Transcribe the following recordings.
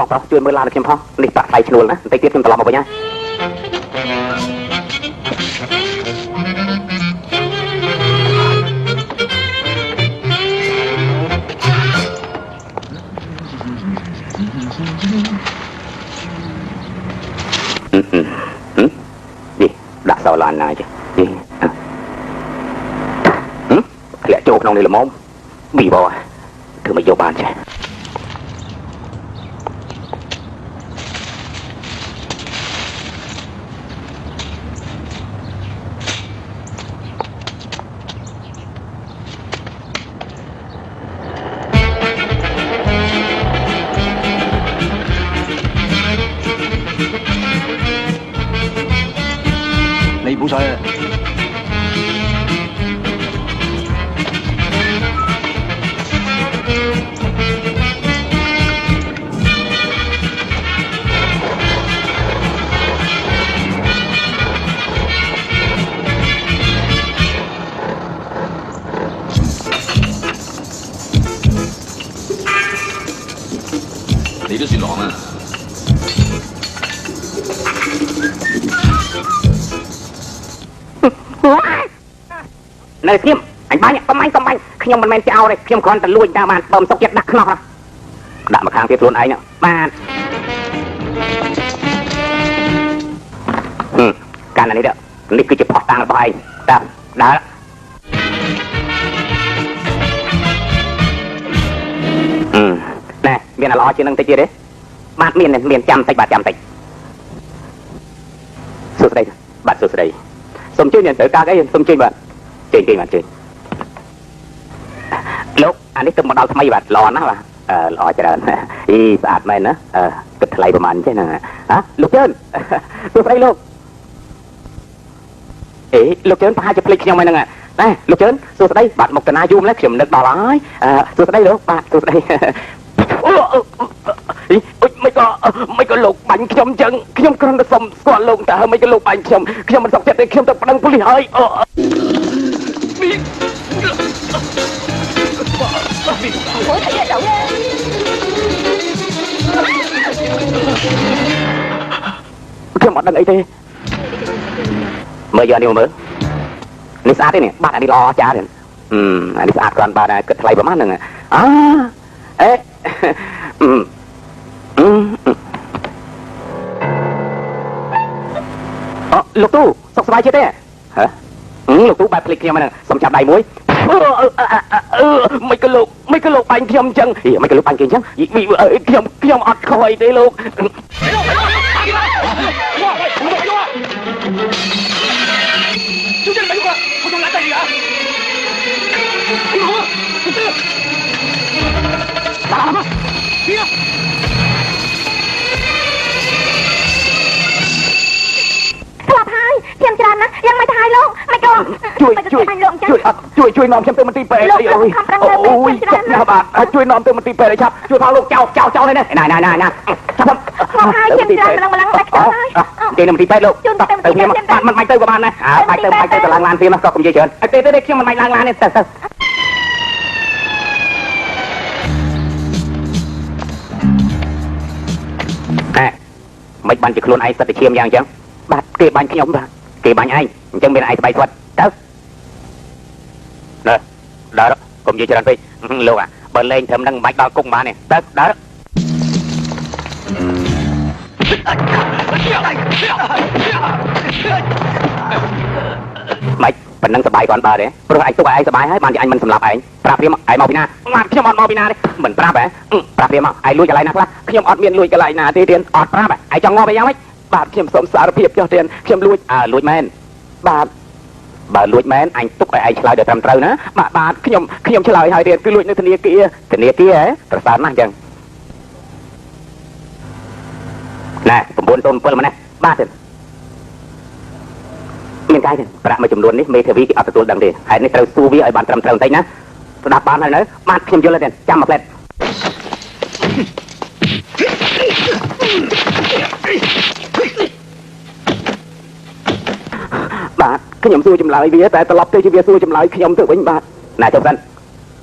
ប្រុសជួយមើលឡានខ្ញុំផងនេះប្រាក់ថ្លៃឈ្នួលណាបន្តិចទៀតខ្ញុំត្រឡប់មកវិញហើយនេះដាក់សោឡានណាចេះនេះធ្លាក់ចូលក្នុងនេះល្មមប៊ីបគឺមកយកបានចេះ你唔好水你都算狼啊！នៅស្ងៀមអញបាញ់កំបាញ់ខ្ញុំមិនមែនចោលទេខ្ញុំគ្រាន់តែលួចតាមបានបើមិនសុកចិត្តដាក់ខ្នោះដាក់មកខាងទៀតខ្លួនឯងបាទកាន់អានេះនេះគឺជាផុសតាំងរបស់ឯងតាមដើរណែមានល្អជាងនឹងតិចទៀតទេបាទមានចាំតិចបាទចាំតិចសួស្តីបាទសួស្តីសូមជួយអ្នកត្រូវការអីសូមជួយបាទចេញបាទចេញលោកអានេះទៅមកដល់ថ្មីបាទល្អណាស់បាទល្អច្រើនអីស្អាតមែនណាគិតថ្លៃប្រហែលចេះហ្នឹងហ៎លោកជឿនសួស្តីលោកលោកជឿនប្រហែលជាភ្លេចខ្ញុំហ្នឹងណែលោកជឿនសួស្តីបាទមកតាណាយូរម្លេះខ្ញុំនឹកដល់ហើយសួស្តីលោកបាទសួស្តីមិនក៏លោកបាញ់ខ្ញុំចឹងខ្ញុំគ្រាន់តែសុំស្គាល់លោកតើមិនក៏លោកបាញ់ខ្ញុំមិនសុខចិត្តទេខ្ញុំទៅប្តឹងប៉ូលីសហើយỦa thầy đậu raខ្ញុំអត់ដឹងអីទេមើលយកនេះមើលនេះស្អាតទេនេះបាទអានេះល្អចាស់ទេអានេះស្អាតគ្រាន់បាទគិតថ្លៃប្រហែលហ្នឹងលោកទូសុខសប្បាយចិត្តទេហ៎លោកទូបែបភ្លេចខ្ញុំហ្នឹងសុំចាប់ដៃមួយមិនក៏លោកបាញ់ខ្ញុំអញ្ចឹងមិនក៏លោកបាញ់គេអញ្ចឹងខ្ញុំអត់ខុសអីទេលោក就这里没用过，我从哪带你啊？你好啊，你这个，打了吗？你啊！ស្លាប់ហើយខ្ញុំច្រើនណាស់យ៉ាងមិនទៅហើយលោកមិនក៏ជួយនាំខ្ញុំទៅមន្ទីរពេទ្យអីអូយចាប់ណាបាទជួយនាំទៅមន្ទីរពេទ្យឲ្យឆាប់ជួយផងលោកចោលនេះណាចាប់មកហើយខ្ញុំច្រើនម្លឹងដាច់ចូលហើយគេនៅមន្ទីរពេទ្យលោកទៅខ្ញុំមិនបាច់ទៅក៏បានដែរបាច់ទៅឡើងឡានទៀតក៏កុំនិយាយច្រើនទេខ្ញុំមិនបាច់ឡើងឡានទេទៅមិនបានជាខ្លួនឯងសិតតែឈាមយ៉ាងអញ្ចឹងបាទគេបាញ់ខ្ញុំបាទគេបាញ់ឯងអញ្ចឹងមានឯងស្បែកស្វិតទៅដើរកុំនិយាយច្រើនពេកលោកបើលេងត្រឹមហ្នឹងមិនបាច់ដល់គុកបានទេទៅដើរមិនប៉ុណ្ណឹងសบายគាត់បើទេព្រោះឯងទុកឲ្យឯងសบายហើយបានជាអញមិនសម្លាប់ឯងប្រាប់ព្រាមឯងមកពីណាខ្ញុំអត់មកពីណាទេមិនប្រាប់ហ៎ប្រាប់ព្រាមមកឯងលួចកន្លែងណាខ្លះខ្ញុំអត់មានលួចកន្លែងណាទេទៀតអត់ប្រាប់ឯងចង់ងាប់អីយ៉ាងម៉េចបាទខ្ញុំសូមសារភាពចុះទៀតខ្ញុំលួចមែនបាទបើលួចមែនអញទុកឲ្យឯងឆ្លើយដល់ត្រឹមត្រូវណាបាទខ្ញុំឆ្លើយហើយទៀតគឺលួចនៅធនាគារហ៎ប្រសើរណាស់អញ្ចឹងណែ907មកនេះបាទទេមានកាយទេប្រាក់មួយចំនួននេះមេធាវីគេអត់ទទួលដឹងទេហេតុនេះត្រូវសួរវាឲ្យបានត្រឹមត្រូវបន្តិចណាស្ដាប់បានហើយនៅបាទខ្ញុំយល់ទេចាំមកផ្លែតបាទខ្ញុំសួរចម្លើយវាតែត្រឡប់ទៅជាវាសួរចម្លើយខ្ញុំទៅវិញបាទណែចុះសិន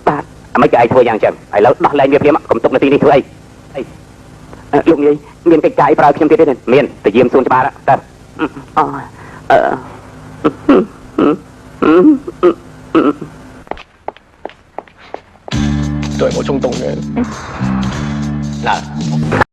បាទអ្មេចក៏ឯងធ្វើយ៉ាងចឹងឥឡូវដោះលែងវាព្រាមកុំទុកនៅទីនេះធ្វើអី លោកនាយមានកិច្ចការអីប្រើខ្ញុំទៀតទេមានតែយាមសួនច្បារតែ